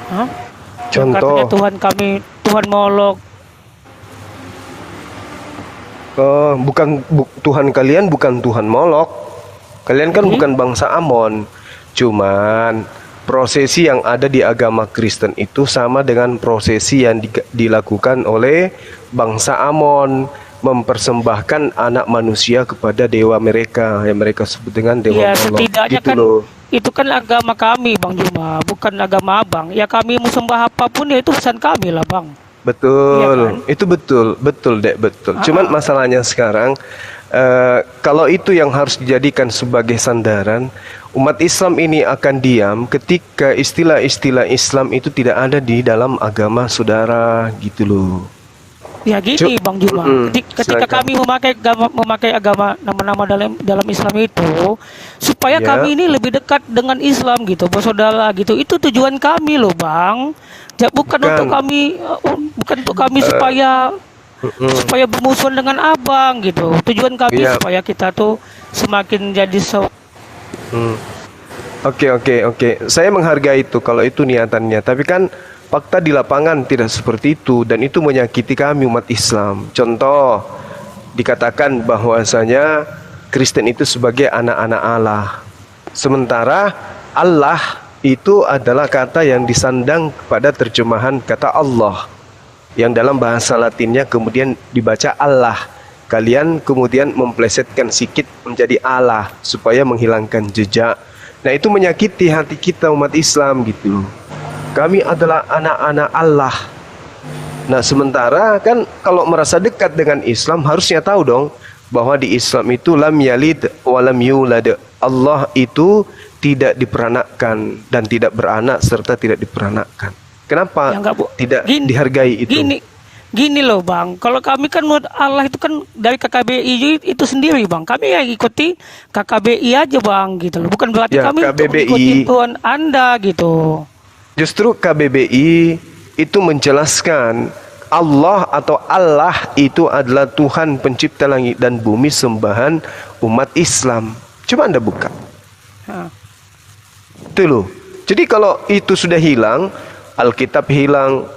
Hah? Yang katanya Contoh, Tuhan kami Tuhan Molok. Tuhan kalian bukan Tuhan Molok. Kalian kan Jadi bukan bangsa Amon. Cuman prosesi yang ada di agama Kristen itu sama dengan prosesi yang dilakukan oleh bangsa Amon, mempersembahkan anak manusia kepada dewa mereka yang mereka sebut dengan dewa ya Molok. setidaknya Gitu kan loh. itu kan agama kami Bang Juma, bukan agama Abang. Ya kami mau sembah apapun ya itu urusan kami lah Bang. Iya kan? Betul, itu betul, betul dek, betul. Ah, Cuman ah. masalahnya sekarang, kalau itu yang harus dijadikan sebagai sandaran, umat Islam ini akan diam ketika istilah-istilah Islam itu tidak ada di dalam agama saudara, gitu loh. Ya gini Bang Juma, ketika Silakan. kami memakai agama nama-nama dalam Islam itu supaya Ya, kami ini lebih dekat dengan Islam gitu, bersaudara gitu. Itu tujuan kami loh Bang. Ya, bukan. bukan untuk kami supaya Mm-mm. bermusuhan dengan Abang gitu. Tujuan kami Ya, supaya kita tuh semakin jadi mm. Oke, oke, oke. Saya menghargai itu kalau itu niatannya. Tapi kan fakta di lapangan tidak seperti itu dan itu menyakiti kami umat Islam. Contoh, dikatakan bahwasanya Kristen itu sebagai anak-anak Allah. Sementara Allah itu adalah kata yang disandang pada terjemahan kata Allah yang dalam bahasa Latinnya kemudian dibaca Allah. Kalian kemudian memplesetkan sikit menjadi Allah supaya menghilangkan jejak. Nah, itu menyakiti hati kita umat Islam gitu loh. Kami adalah anak-anak Allah. Nah, sementara kan kalau merasa dekat dengan Islam harusnya tahu dong bahwa di Islam itu lam yalid wa lam yulad. Allah itu tidak diperanakkan dan tidak beranak serta tidak diperanakkan. Ya Kenapa enggak Bu. tidak Gini, dihargai itu? gini, gini loh Bang. Kalau kami kan menurut Allah itu kan dari KKBI itu sendiri Bang. Kami yang ikuti KKBI aja Bang gitu loh. Bukan berarti Ya, kami untuk mengikuti KBBI. Tuhan Anda gitu. Justru KBBI itu menjelaskan Allah atau Allah itu adalah Tuhan pencipta langit dan bumi sembahan umat Islam. Coba Anda buka. Hah. Itu loh. Jadi kalau itu sudah hilang, Alkitab hilang,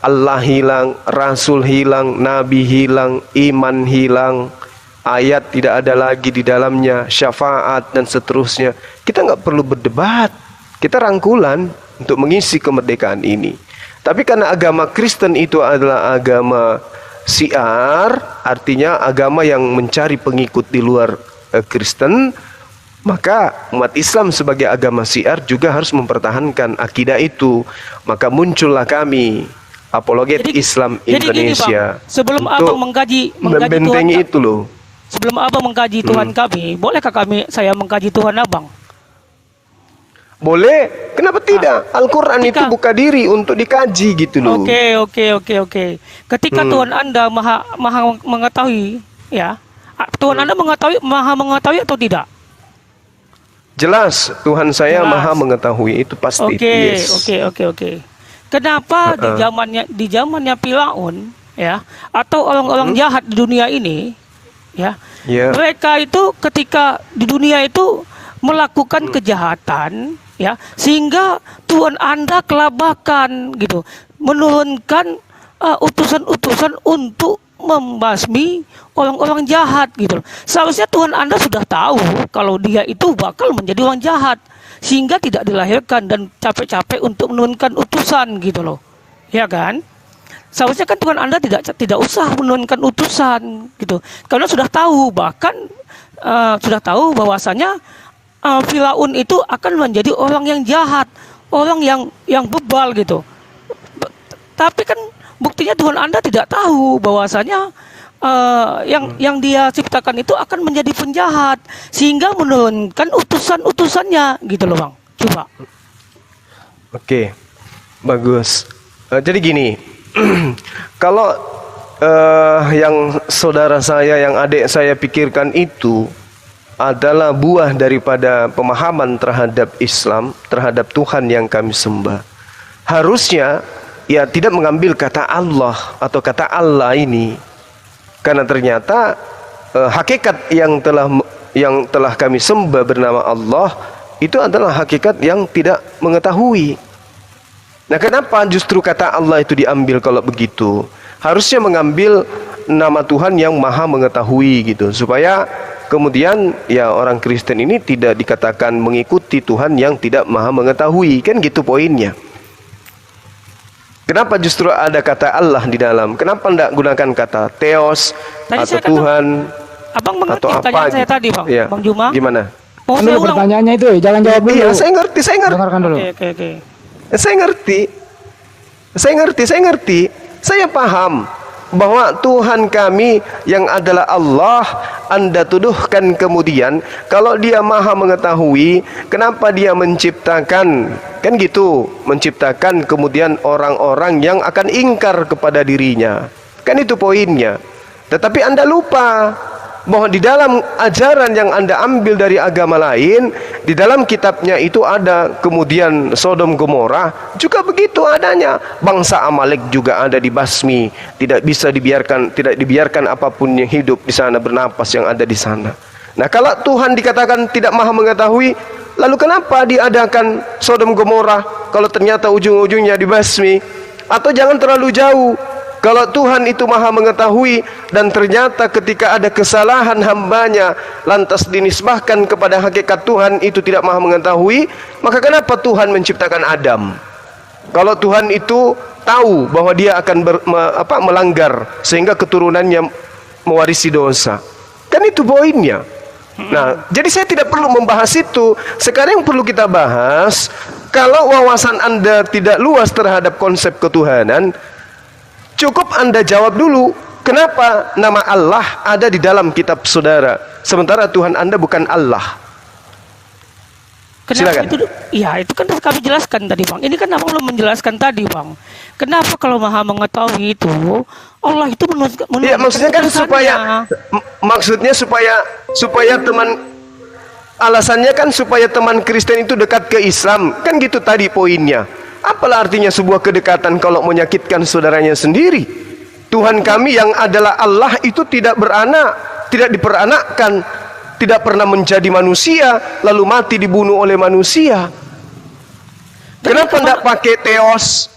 Allah hilang, Rasul hilang, Nabi hilang, iman hilang, ayat tidak ada lagi di dalamnya, syafaat dan seterusnya. Kita nggak perlu berdebat. Kita rangkulan untuk mengisi kemerdekaan ini. Tapi karena agama Kristen itu adalah agama syiar, artinya agama yang mencari pengikut di luar Kristen, maka umat Islam sebagai agama syiar juga harus mempertahankan akidah itu. Maka muncullah kami, apologet Jadi Islam jadi gini Bang, Indonesia, sebelum untuk Abang mengkaji Tuhan membentengi itu loh. sebelum Abang mengkaji Tuhan kami, bolehkah saya mengkaji Tuhan Abang? Boleh, kenapa tidak? Al-Quran itu Ketika buka diri untuk dikaji gitu loh. Oke. Ketika Tuhan Anda maha mengetahui, ya, Tuhan Anda maha mengetahui atau tidak? Jelas, Tuhan saya maha Jelas. mengetahui itu pasti. Oke, Yes. oke. Kenapa di zamannya Firaun, ya, atau orang-orang jahat di dunia ini, ya, Ya, mereka itu ketika di dunia itu melakukan kejahatan, ya, sehingga Tuhan Anda kelabakan gitu, menurunkan utusan-utusan untuk membasmi orang-orang jahat gitu. Seharusnya Tuhan Anda sudah tahu kalau dia itu bakal menjadi orang jahat sehingga tidak dilahirkan dan capek-capek untuk menurunkan utusan gitu loh. Ya kan? Seharusnya kan Tuhan Anda tidak usah menurunkan utusan gitu. Karena sudah tahu bahkan sudah tahu bahwasanya Firaun itu akan menjadi orang yang jahat, orang yang bebal gitu. Tapi kan buktinya Tuhan Anda tidak tahu bahwasanya yang dia ciptakan itu akan menjadi penjahat sehingga menurunkan utusan-utusannya gitu loh Bang. Coba. oke, bagus. Jadi gini, kalau yang saudara saya, yang adik saya pikirkan itu adalah buah daripada pemahaman terhadap Islam, terhadap Tuhan yang kami sembah. Harusnya ya tidak mengambil kata Allah atau kata Allah ini, karena ternyata hakikat yang telah kami sembah bernama Allah itu adalah hakikat yang tidak mengetahui. Nah, kenapa justru kata Allah itu diambil kalau begitu? Harusnya mengambil nama Tuhan yang Maha Mengetahui gitu, supaya kemudian ya orang Kristen ini tidak dikatakan mengikuti Tuhan yang tidak Maha Mengetahui, kan gitu poinnya. Kenapa justru ada kata Allah di dalam? Kenapa tidak gunakan kata Theos Tadi atau saya Tuhan Abang mengerti atau apa pertanyaan saya gitu? tadi, Bang. Ya. Bang Juma. Gimana? Mau Kan saya dulu ulang. pertanyaannya itu, jangan jawab dulu. Iya, saya ngerti. Dengarkan dulu. Oke. Saya ngerti. Saya paham bahwa Tuhan kami yang adalah Allah, Anda tuduhkan kemudian kalau Dia Maha Mengetahui, kenapa Dia menciptakan, kan gitu, menciptakan kemudian orang-orang yang akan ingkar kepada dirinya. Kan itu poinnya. Tetapi Anda lupa bahwa di dalam ajaran yang Anda ambil dari agama lain, di dalam kitabnya itu ada kemudian Sodom Gomora juga begitu adanya. Bangsa Amalek juga ada dibasmi, tidak dibiarkan apapun yang hidup di sana bernapas yang ada di sana. Nah, kalau Tuhan dikatakan tidak Maha Mengetahui, lalu kenapa diadakan Sodom Gomora kalau ternyata ujung-ujungnya dibasmi? Atau jangan terlalu jauh, kalau Tuhan itu Maha Mengetahui dan ternyata ketika ada kesalahan hambanya lantas dinisbahkan kepada hakikat Tuhan itu tidak Maha Mengetahui, maka kenapa Tuhan menciptakan Adam? Kalau Tuhan itu tahu bahwa dia akan melanggar sehingga keturunannya mewarisi dosa, kan itu poinnya. Nah, jadi saya tidak perlu membahas itu. Sekarang yang perlu kita bahas, kalau wawasan Anda tidak luas terhadap konsep ketuhanan, cukup Anda jawab dulu, kenapa nama Allah ada di dalam kitab saudara, sementara Tuhan Anda bukan Allah? Kenapa Silakan. itu? Ya, itu kan kami jelaskan tadi, Bang. Ini kan Abang belum menjelaskan tadi, Bang. Kenapa kalau Maha Mengetahui itu Allah itu menurunkan Iya, maksudnya kan keputusannya. supaya teman, alasannya kan supaya teman Kristen itu dekat ke Islam, kan gitu tadi poinnya. Apalah artinya sebuah kedekatan kalau menyakitkan saudaranya sendiri? Tuhan kami yang adalah Allah itu tidak beranak, tidak diperanakkan, tidak pernah menjadi manusia lalu mati dibunuh oleh manusia. Kenapa tidak pakai Theos?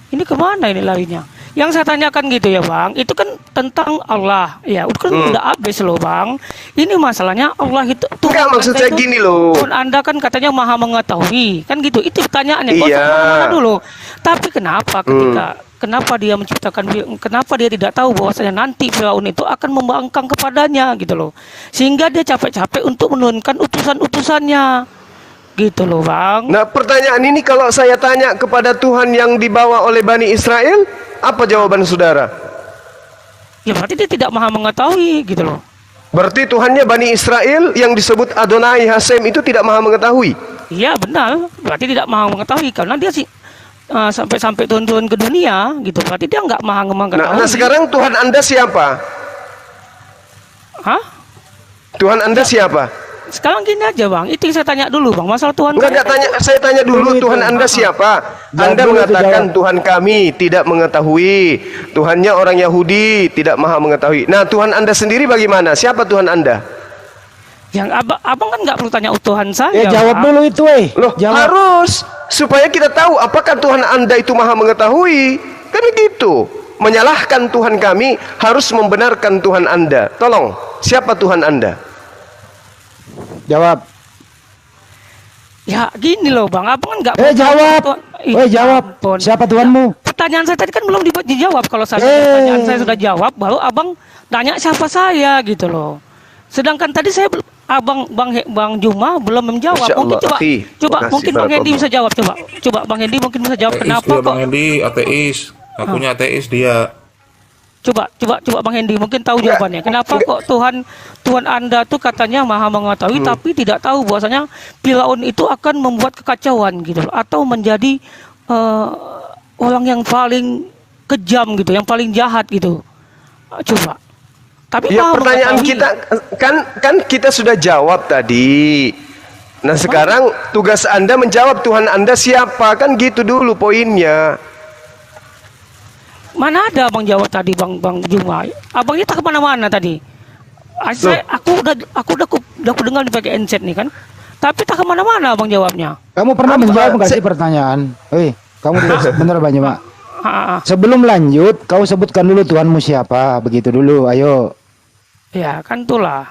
Ini kemana ini larinya? Yang saya tanyakan gitu ya, Bang, itu kan tentang Allah. Ya, kan udah habis loh, Bang. Ini masalahnya Allah itu Enggak, maksud saya gini loh. Tuhan Anda kan katanya Maha Mengetahui. Kan gitu. Itu pertanyaannya. Kok Iya. mana dulu. Tapi kenapa kenapa dia menciptakan, kenapa dia tidak tahu bahwasanya nanti Firaun itu akan membangkang kepadanya gitu loh. Sehingga dia capek-capek untuk menurunkan utusan-utusannya. Gitu loh, Bang. Nah, pertanyaan ini kalau saya tanya kepada Tuhan yang dibawa oleh Bani Israel, apa jawaban saudara? Ya berarti dia tidak Maha Mengetahui gitu loh. Berarti Tuhannya Bani Israel yang disebut Adonai Hasem itu tidak Maha Mengetahui? Iya benar, berarti tidak Maha Mengetahui karena dia sih sampai turun-turun ke dunia gitu. Berarti dia nggak Maha Mengetahui. Nah, sekarang Tuhan Anda siapa? Hah? Tuhan Anda siapa? Sekarang gini aja, Bang, itu yang saya tanya dulu, Bang, masalah Tuhan. Enggak tanya, saya tanya dulu, Tuhan Anda siapa? Anda mengatakan Tuhan kami tidak mengetahui, Tuhannya orang Yahudi tidak Maha Mengetahui. Nah, Tuhan Anda sendiri bagaimana? Siapa Tuhan Anda? Yang abang kan nggak perlu tanya Tuhan saya. Jawab Bang. dulu itu, Loh, jawab. harus supaya kita tahu apakah Tuhan Anda itu Maha Mengetahui. Kan begitu. Menyalahkan Tuhan kami harus membenarkan Tuhan Anda. Tolong, siapa Tuhan Anda? Jawab. Ya gini loh, Bang, abang kan nggak. Jawab. Jawab. Ampun. Siapa Tuhanmu? Pertanyaan saya tadi kan belum dijawab. Kalau pertanyaan saya sudah jawab, baru abang tanya siapa saya gitu loh. Sedangkan tadi saya Bang Juma belum menjawab. Masya Mungkin Allah, coba makasih, mungkin Bang Hendi barakallah. bisa jawab. Coba Bang Hendi mungkin bisa jawab Ateis kenapa dia, kok. Bang Hendi ateis. Akunya ateis dia. Coba Bang Hendi mungkin tahu jawabannya. Kenapa kok Tuhan Anda tuh katanya Maha Mengetahui tapi tidak tahu bahwasanya Firaun itu akan membuat kekacauan gitu loh, atau menjadi orang yang paling kejam gitu, yang paling jahat gitu. Coba. Tapi Ya, Maha pertanyaan Mengetahui. kita kan kita sudah jawab tadi. Nah, sekarang tugas Anda menjawab Tuhan Anda siapa, kan gitu dulu poinnya. Mana ada Abang jawab tadi, Bang Juma? Abangnya tak kemana-mana tadi. Aku udah dengar dipakai handset nih kan. Tapi tak kemana-mana Bang jawabnya. Kamu pernah Apa? menjawab nggak sih pertanyaan? Kamu dulu bener Bang Juma. Sebelum lanjut, kau sebutkan dulu Tuhanmu siapa, begitu dulu. Ayo. Ya kan itulah.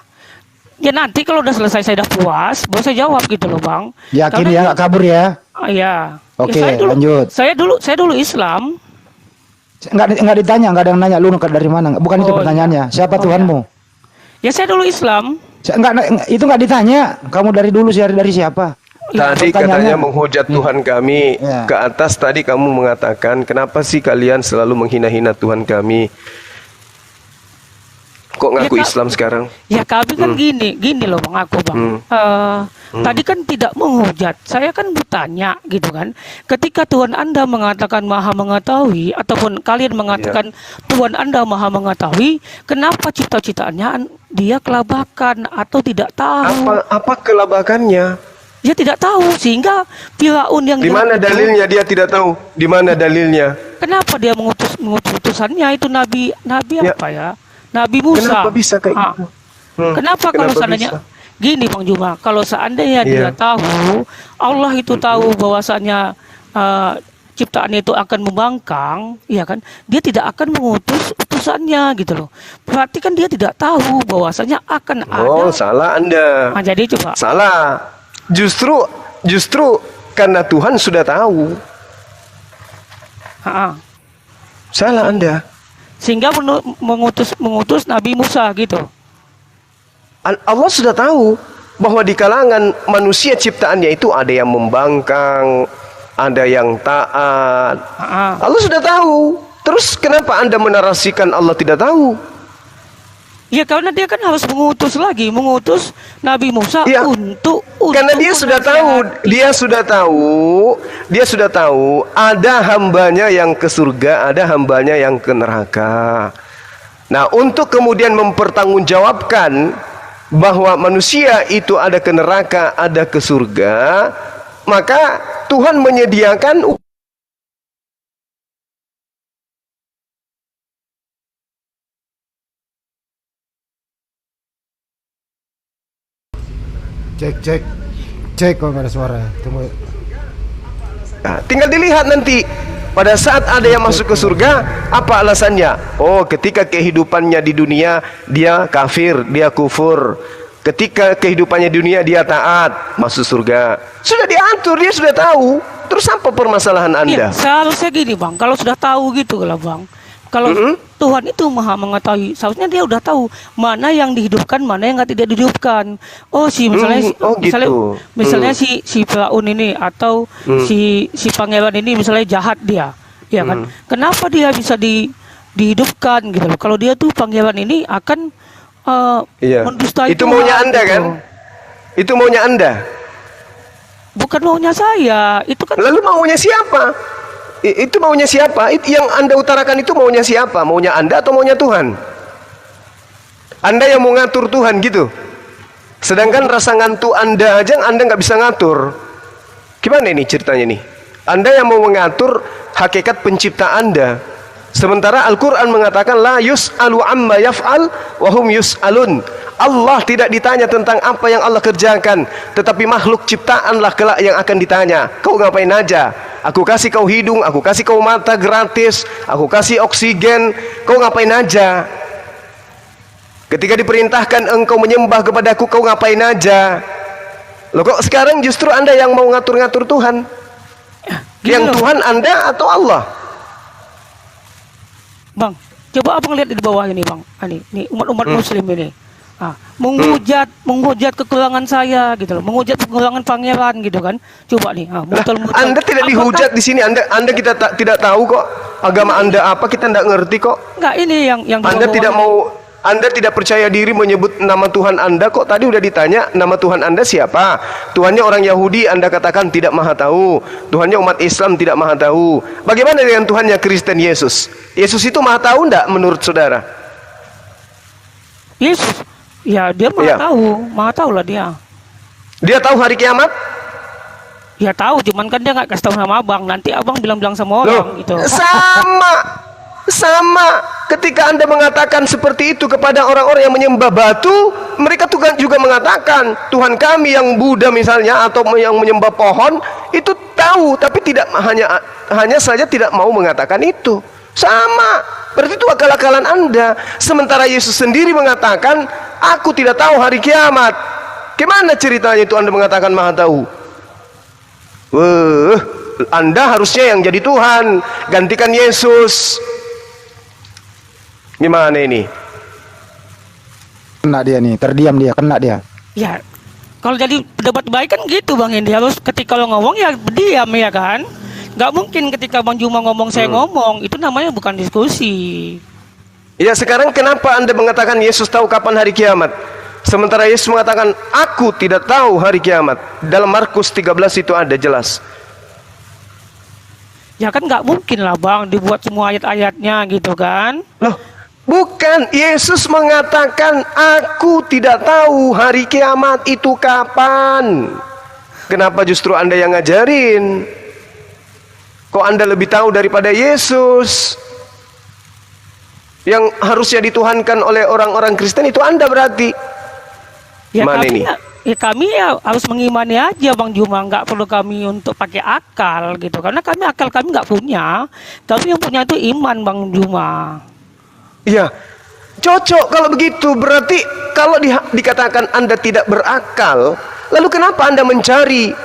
Ya nanti kalau udah selesai saya udah puas, baru saya jawab gitu loh Bang. Yakin Karena ya nggak kabur ya? Ya. Oke, Ya, lanjut. Saya dulu Islam. Nggak ditanya, nggak ada yang nanya lu dari mana? Bukan itu Oh, pertanyaannya. Siapa Oh, Tuhanmu? Ya saya dulu Islam. Itu nggak ditanya. Kamu dari dulu dari siapa? Tadi Pertanyaannya- katanya menghujat Tuhan kami. Ya. Ke atas tadi kamu mengatakan, kenapa sih kalian selalu menghina-hina Tuhan kami? Kok ngaku Ya, Kak. Islam sekarang? Ya kami kan gini loh Bang aku Bang. Tadi kan tidak menghujat, saya kan bertanya gitu kan. Ketika Tuhan Anda mengatakan Maha Mengetahui ataupun kalian mengatakan Tuhan Anda Maha Mengetahui, kenapa cipta-ciptaannya dia kelabakan atau tidak tahu? Apa kelabakannya? Dia tidak tahu sehingga Firaun yang Di mana dalilnya dia tidak tahu? Di mana dalilnya? Kenapa dia mengutus utusannya itu nabi Ya. apa ya? Nabi Musa. Kenapa bisa kayak gitu? Kenapa kalau Kenapa seandainya bisa? gini Bang Juma, kalau seandainya dia Iya. tahu, Allah itu tahu bahwasanya ciptaan itu akan membangkang, ya kan? Dia tidak akan mengutus utusannya gitu loh. Berarti kan dia tidak tahu bahwasanya akan Oh, ada. salah Anda. Nah, jadi coba. Salah. Justru karena Tuhan sudah tahu. Ha-ha. Salah Anda. Sehingga mengutus Nabi Musa gitu. Allah sudah tahu bahwa di kalangan manusia ciptaannya itu ada yang membangkang, ada yang taat. Ha-ha. Allah sudah tahu. Terus kenapa Anda menarasikan Allah tidak tahu? Ya karena dia kan harus mengutus Nabi Musa Iya. untuk Karena dia sudah tahu, dia sudah tahu ada hambanya yang ke surga, ada hambanya yang ke neraka. Nah, untuk kemudian mempertanggungjawabkan bahwa manusia itu ada ke neraka, ada ke surga, maka Tuhan menyediakan Cek kok nggak ada suara. Tunggu. Nah, tinggal dilihat nanti pada saat ada yang masuk ke surga, apa alasannya? Oh, ketika kehidupannya di dunia dia kafir, dia kufur. Ketika kehidupannya di dunia dia taat, masuk surga. Sudah diatur, dia sudah tahu. Terus apa permasalahan Anda? Iya, seharusnya gini Bang, kalau sudah tahu gitu lah Bang. Kalau Tuhan itu Maha Mengetahui, seharusnya dia udah tahu mana yang dihidupkan, mana yang tidak dihidupkan. Oh, misalnya misalnya si Firaun ini atau si pangeran ini misalnya jahat dia, ya kan? Kenapa dia bisa dihidupkan gitu loh? Kalau dia tuh pangeran ini akan mendustai Itu Tuhan, maunya Anda gitu. kan? Itu maunya Anda. Bukan maunya saya, itu kan Lalu maunya siapa? Itu maunya siapa? Yang Anda utarakan itu maunya siapa? Maunya Anda atau maunya Tuhan? Anda yang mau ngatur Tuhan gitu. Sedangkan rasa ngantuk Anda aja Anda nggak bisa ngatur. Gimana ini ceritanya nih? Anda yang mau mengatur hakikat pencipta Anda. Sementara Al-Quran mengatakan la yus'alu amma yaf'al wahum yus'alun. Allah tidak ditanya tentang apa yang Allah kerjakan, tetapi makhluk ciptaanlah kelak yang akan ditanya. Kau ngapain aja? Aku kasih kau hidung, aku kasih kau mata gratis, aku kasih oksigen, kau ngapain aja? Ketika diperintahkan engkau menyembah kepadaku, kau ngapain aja? Loh, kok sekarang justru Anda yang mau ngatur-ngatur Tuhan? gini Yang loh. Tuhan Anda atau Allah? Bang, coba abang lihat di bawah ini bang, ini umat-umat Muslim ini, menghujat kekurangan saya gitu loh, menghujat kekurangan pangeran gitu kan, coba nih, mutal-mutal. Anda tidak dihujat di sini, Anda kita tidak tahu kok agama Anda apa, kita tidak ngerti kok. Enggak, ini yang di Anda bawah tidak ini. mau, Anda tidak percaya diri menyebut nama Tuhan Anda kok. Tadi udah ditanya nama Tuhan Anda siapa? Tuhannya orang Yahudi, Anda katakan tidak maha tahu. Tuhannya umat Islam tidak maha tahu. Bagaimana dengan Tuhannya Kristen Yesus? Yesus itu maha tahu enggak menurut saudara? Yesus, ya dia maha tahu lah dia. Dia tahu hari kiamat? Ya tahu, cuman kan dia nggak kasih tahu sama abang. Nanti abang bilang-bilang sama Loh, orang gitu. sama. ketika Anda mengatakan seperti itu kepada orang-orang yang menyembah batu, mereka juga mengatakan Tuhan kami yang Buddha misalnya, atau yang menyembah pohon, itu tahu tapi tidak, hanya saja tidak mau mengatakan itu. Sama, berarti itu akal-akalan Anda. Sementara Yesus sendiri mengatakan, aku tidak tahu hari kiamat. Gimana ceritanya itu Anda mengatakan maha tahu? Anda harusnya yang jadi Tuhan, gantikan Yesus. Gimana ini? Kena dia nih, terdiam dia, kena dia. Ya, kalau jadi pendapat baik kan gitu Bang Indi, harus ketika lo ngomong ya diam ya kan. Nggak mungkin ketika Bang Juma ngomong saya ngomong, itu namanya bukan diskusi. Ya, sekarang kenapa Anda mengatakan Yesus tahu kapan hari kiamat? Sementara Yesus mengatakan, aku tidak tahu hari kiamat. Dalam Markus 13 itu ada jelas. Ya kan nggak mungkin lah Bang, dibuat semua ayat-ayatnya gitu kan. Loh, bukan. Yesus mengatakan, aku tidak tahu hari kiamat itu kapan. Kenapa justru Anda yang ngajarin? Kok Anda lebih tahu daripada Yesus? Yang harusnya dituhankan oleh orang-orang Kristen itu Anda berarti. Ya Mana kami, ini? kami harus mengimani aja Bang Juma, nggak perlu kami untuk pakai akal gitu, karena akal kami nggak punya, tapi yang punya itu iman Bang Juma. Iya, cocok kalau begitu. Berarti kalau dikatakan Anda tidak berakal, lalu kenapa Anda mencari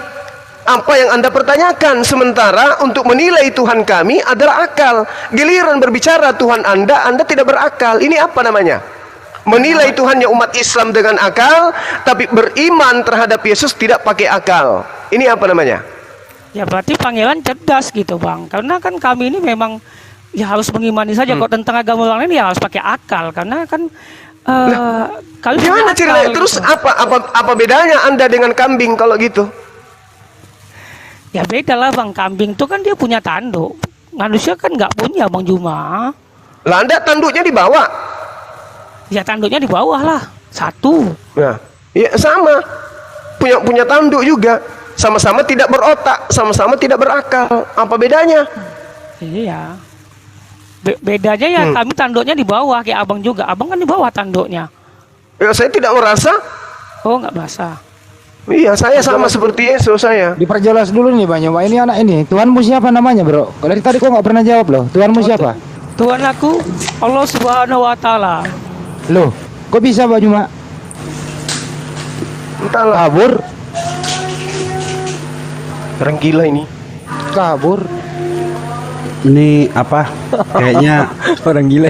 apa yang Anda pertanyakan? Sementara untuk menilai Tuhan kami adalah akal. Giliran berbicara Tuhan Anda tidak berakal. Ini apa namanya? Menilai Tuhannya umat Islam dengan akal, tapi beriman terhadap Yesus tidak pakai akal. Ini apa namanya? Ya berarti panggilan cerdas gitu Bang, karena kan kami ini memang ya harus mengimani saja. Kok tentang agama orang lain ya harus pakai akal, karena kan kami gimana ceritanya? gitu. Terus apa bedanya Anda dengan kambing kalau gitu? Ya beda lah Bang, kambing tuh kan dia punya tanduk, manusia kan nggak punya Bang Juma. Lah Anda tanduknya dibawa. Ya tanduknya di bawah lah, satu. Nah, ya sama. Punya tanduk juga. Sama-sama tidak berotak, sama-sama tidak berakal. Apa bedanya? Iya. Bedanya ya kami tanduknya di bawah, kayak abang juga. Abang kan di bawah tanduknya. Ya, saya tidak merasa. Oh nggak basah. Iya, saya sama seperti Yesus saya. Diperjelas dulu nih Bang Juma, ini anak ini, Tuhanmu siapa namanya bro? Dari tadi kok nggak pernah jawab loh, Tuhanmu siapa? Tuhan aku Allah Subhanahu Wa Taala. Loh, kok bisa Bang Juma? Entahlah. Kabur? Orang gila ini. Kabur? Ini apa? Kayaknya Orang gila.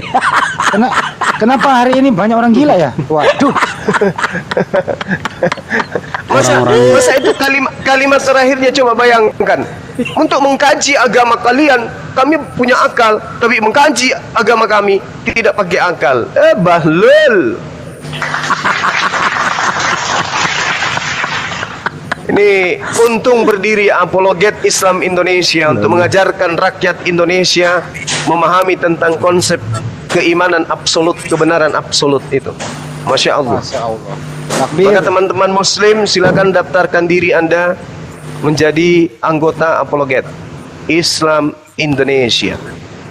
Kenapa hari ini banyak orang gila ya? Waduh. Masa itu kalimat terakhirnya, coba bayangkan. Untuk mengkaji agama kalian, kami punya akal, tapi mengkaji agama kami tidak pakai akal. Bahlul. Ini untung berdiri Apologet Islam Indonesia untuk mengajarkan rakyat Indonesia memahami tentang konsep keimanan absolut, kebenaran absolut itu. Masya Allah. Maka teman-teman Muslim, silakan daftarkan diri Anda menjadi anggota Apologet Islam Indonesia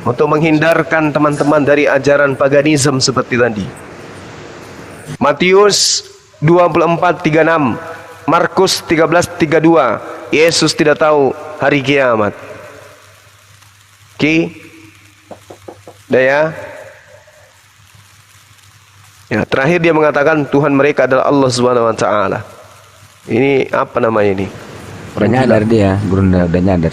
untuk menghindarkan teman-teman dari ajaran paganisme seperti tadi. Matius 24:36, Markus 13:32, Yesus tidak tahu hari kiamat. Oke, udah ya. Ya, terakhir dia mengatakan Tuhan mereka adalah Allah Subhanahu Wa Taala. Ini apa namanya ini? Udah nyadar dia, Brunda udah nyadar.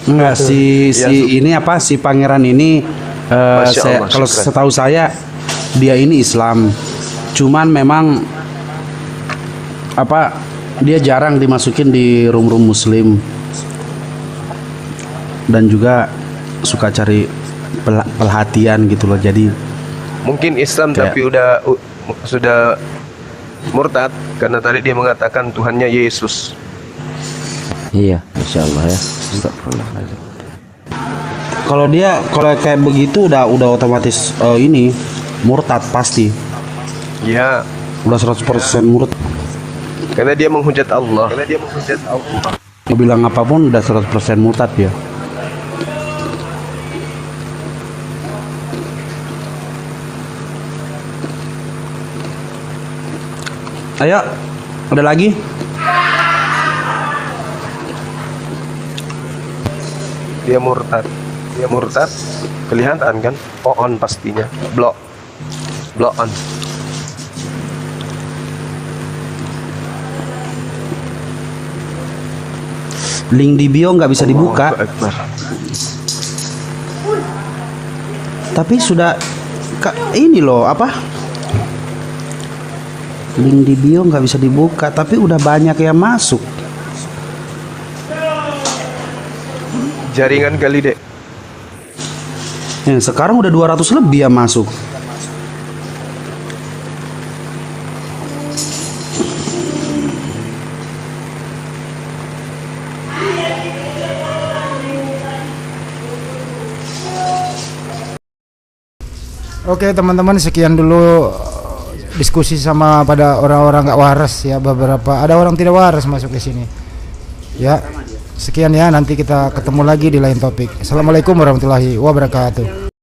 enggak si ini apa si pangeran ini Allah, kalau setahu saya dia ini Islam. Cuman memang apa dia jarang dimasukin di room-room Muslim. Dan juga suka cari perhatian gitu loh. Jadi mungkin Islam tapi sudah murtad karena tadi dia mengatakan Tuhannya Yesus. Iya, insya Allah ya. Astagfirullahaladzim. kalau kayak begitu udah otomatis ini murtad pasti. Ya, Udah 100% murtad. karena dia menghujat Allah. Mau bilang apapun udah 100% murtad ya. Ayo, ada lagi? Dia murtad, kelihatan kan? On pastinya, block on. Link di bio nggak bisa dibuka. Allahu Akbar. Tapi sudah ini loh apa? Link di bio nggak bisa dibuka, tapi udah banyak yang masuk. Jaringan kali, Dek. Sekarang udah 200 lebih yang masuk. Oke teman-teman, sekian dulu diskusi sama pada orang-orang nggak waras ya, beberapa ada orang tidak waras masuk ke sini. Ya, sekian ya, nanti kita ketemu lagi di lain topik. Assalamualaikum warahmatullahi wabarakatuh.